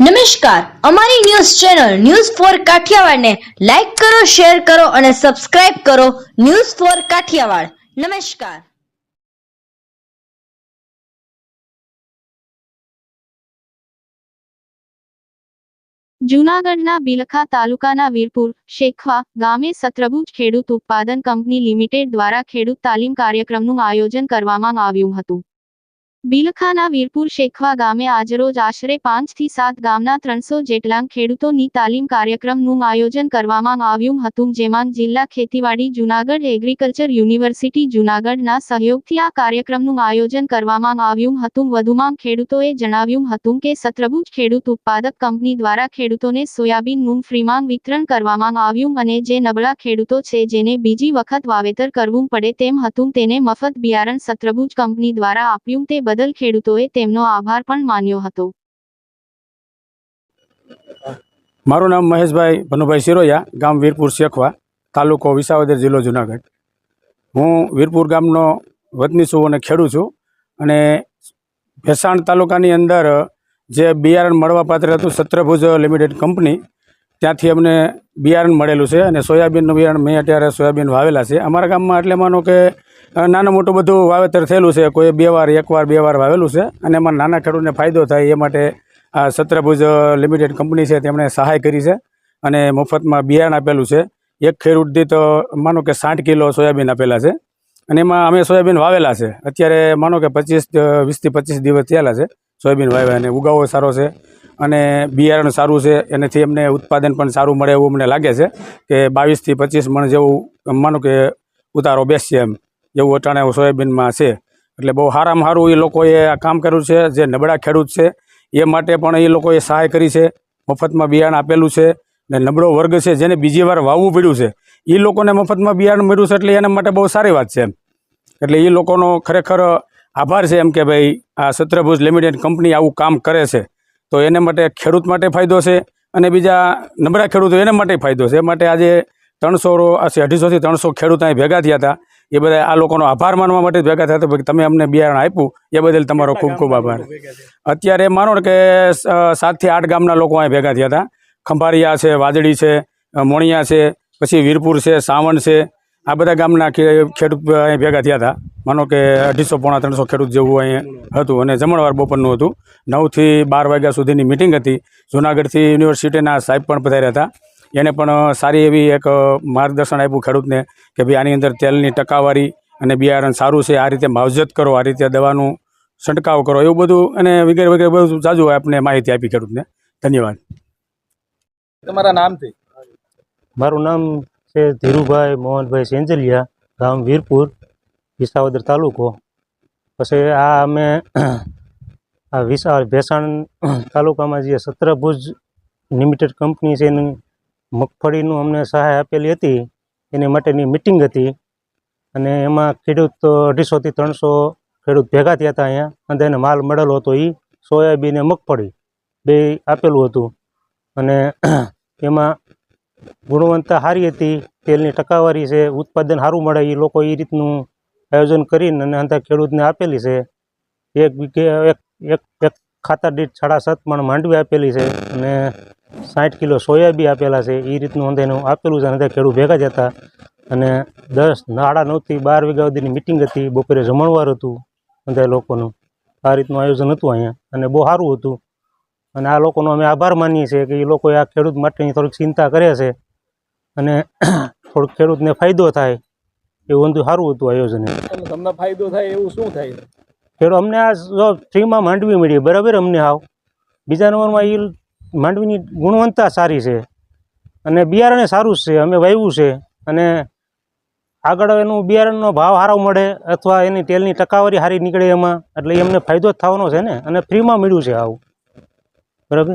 નમસ્કાર, અમારી news channel news for કાઠિયાવાડને લાઈક કરો, શેર કરો અને સબસ્ક્રાઇબ કરો. News for Kathiawad. નમસ્કાર. જૂનાગઢના બિલખા તાલુકાના વીરપુર શેખવા ગામે સત્રભુજ ખેડૂત ઉત્પાદન કંપની લિમિટેડ દ્વારા ખેડૂત તાલીમ કાર્યક્રમનું આયોજન કરવામાં આવ્યું હતું. બિલખાના વીરપુર શેખવા ગામે આજરોજ આશરે 5 થી 7 ગામના 300 જેટલા ખેડૂતોની તાલીમ કાર્યક્રમનું આયોજન કરવામાં આવ્યું હતું, જેમાં જિલ્લા ખેતીવાડી જૂનાગઢ, એગ્રીકલ્ચર યુનિવર્સિટી જૂનાગઢના સહયોગથી આ કાર્યક્રમનું આયોજન કરવામાં આવ્યું હતું. વધુમાં ખેડૂતોએ જણાવ્યું હતું કે સત્રભુજ ખેડૂત ઉત્પાદક કંપની દ્વારા ખેડૂતોને સોયાબીનનું ફ્રીમાં વિતરણ કરવામાં આવ્યું અને જે નબળા ખેડૂતો છે જેને બીજી વખત વાવેતર કરવું પડે તેમ હતું તેને મફત બિયારણ સત્રભુજ કંપની દ્વારા આપ્યું. તે બદલ ખેડૂતોએ તેમનો આભાર પણ માન્યો હતો. મારું નામ મહેશભાઈ ભનુભાઈ સિરોયા, ગામ વીરપુર શેખવા, તાલુકો વિસાવદર, જિલ્લો જુનાગઢ. હું વીરપુર ગામનો વતની છું અને ખેડૂત છું. અને ભેસાણ તાલુકાની અંદર જે બિયારણ મળવાપાત્ર હતું સત્રભુજ લિમિટેડ કંપની, ત્યાંથી અમને બિયારણ મળેલું છે અને સોયાબીનનું બિયારણ મેં અત્યારે સોયાબીન વાવેલા છે. અમારા ગામમાં એટલે માનો કે નાનું મોટું બધું વાવેતર થયેલું છે. કોઈ 2 વાર 1 વાર 2 વાર વાવેલું છે અને એમાં નાના ખેડૂતને ફાયદો થાય એ માટે આ સત્રભુજ લિમિટેડ કંપની છે તેમણે સહાય કરી છે અને મફતમાં બિયારણ આપેલું છે. એક ખેડૂત દીઠ માનો કે 60 કિલો સોયાબીન આપેલા છે અને એમાં અમે સોયાબીન વાવેલા છે. અત્યારે માનો કે 20 થી 25 દિવસ થયેલા છે સોયાબીન વાવ્યા અને ઉગાવો સારો છે અને બિયારણ સારું છે. એનાથી અમને ઉત્પાદન પણ સારું મળે એવું મને લાગે છે કે 22 થી 25 મણ જેવું માનો કે ઉતારો બેસશે એમ એવું અટાણે સોયાબીનમાં છે. એટલે બહુ સારામાં સારું એ લોકોએ આ કામ કર્યું છે. જે નબળા ખેડૂત છે એ માટે પણ એ લોકોએ સહાય કરી છે, મફતમાં બિયારણ આપેલું છે. ને નબળો વર્ગ છે જેને બીજી વાર વાવવું પડ્યું છે એ લોકોને મફતમાં બિયારણ મળ્યું છે એટલે એના માટે બહુ સારી વાત છે એમ. એટલે એ લોકોનો ખરેખર આભાર છે એમ કે ભાઈ આ સત્રભુજ લિમિટેડ કંપની આવું કામ કરે છે તો એને માટે ખેડૂત માટે ફાયદો છે અને બીજા નબળા ખેડૂતો એના માટે ફાયદો છે. એ માટે આજે 250 થી 300 ખેડૂત અહીં ભેગા થયા હતા. એ બધા આ લોકોનો આભાર માનવા માટે ભેગા થયા હતા. તમે અમને બિયારણ આપ્યું એ બદલ તમારો ખૂબ ખૂબ આભાર. અત્યારે માનો કે 7 થી 8 ગામના લોકો અહીં ભેગા થયા હતા. ખંભારિયા છે, વાદળી છે, મોણિયા છે, પછી વીરપુર છે, સાવણ છે, આ બધા ગામના ખેડૂત અહીં ભેગા થયા હતા. માનો કે 250 પોણા 300 ખેડૂત જેવું અહીં હતું અને જમણવાર બપોરનું હતું. 9 થી 12 વાગ્યા સુધીની મિટિંગ હતી. જૂનાગઢથી યુનિવર્સિટીના સાહેબ પણ પધાર્યા હતા. એને પણ સારી એવી એક માર્ગદર્શન આપ્યું ખેડૂતને કે ભાઈ આની અંદર તેલની ટકાવારી અને બિયારણ સારું છે, આ રીતે માવજત કરો, આ રીતે દવાનું છંટકાવ કરો, એવું બધું અને વગેરે વગેરે બધું જાજુ આપણે માહિતી આપી ખેડૂતને. ધન્યવાદ. તમારા નામથી? મારું નામ છે ધીરુભાઈ મોહનભાઈ સેંજલિયા, ગામ વીરપુર, વિસાવદર તાલુકો. પછી આ અમે ભેસાણ તાલુકામાં જે સત્રભુજ લિમિટેડ કંપની છે એની મગફળીનું અમને સહાય આપેલી હતી એની માટેની મિટિંગ હતી અને એમાં ખેડૂત 250 થી 300 ખેડૂત ભેગા થયા હતા અહીંયા અને એને માલ મળેલો હતો. એ સોયાબીન અને મગફળી બે આપેલું હતું અને એમાં ગુણવત્તા સારી હતી, તેલની ટકાવારી છે, ઉત્પાદન સારું મળે એ લોકો એ રીતનું આયોજન કરીને અને અંદર ખેડૂતને આપેલી છે. એક ખાતર દીઠ 7.5 મણ માંડવી આપેલી છે અને 60 કિલો સોયાબીન આપેલા છે. એ રીતનું અંદર એનું આપેલું છે અને અંદર ખેડૂત ભેગા જ હતા અને 9:30 થી 12 વાગ્યા સુધીની મિટિંગ હતી. બપોરે જમણવાર હતું અંદર લોકોનું. આ રીતનું આયોજન હતું અહીંયા અને બહુ સારું હતું અને આ લોકોનો અમે આભાર માનીએ છીએ કે એ લોકોએ આ ખેડૂત માટેની થોડીક ચિંતા કરે છે અને થોડુંક ખેડૂતને ફાયદો થાય એવું બધું સારું હતું આયોજન. તમને ફાયદો થાય એવું શું થાય? ખેડૂત અમને આ જો ફ્રીમાં માંડવી મળી બરાબર, અમને હાવ બીજા નંબરમાં એ માંડવીની ગુણવત્તા સારી છે અને બિયારણે સારું છે, અમે વાવ્યું છે અને આગળ એનું બિયારણનો ભાવ સારો મળે અથવા એની તેલની ટકાવારી સારી નીકળે એમાં, એટલે એમને ફાયદો જ થવાનો છે ને અને ફ્રીમાં મળ્યું છે આવું બરાબર.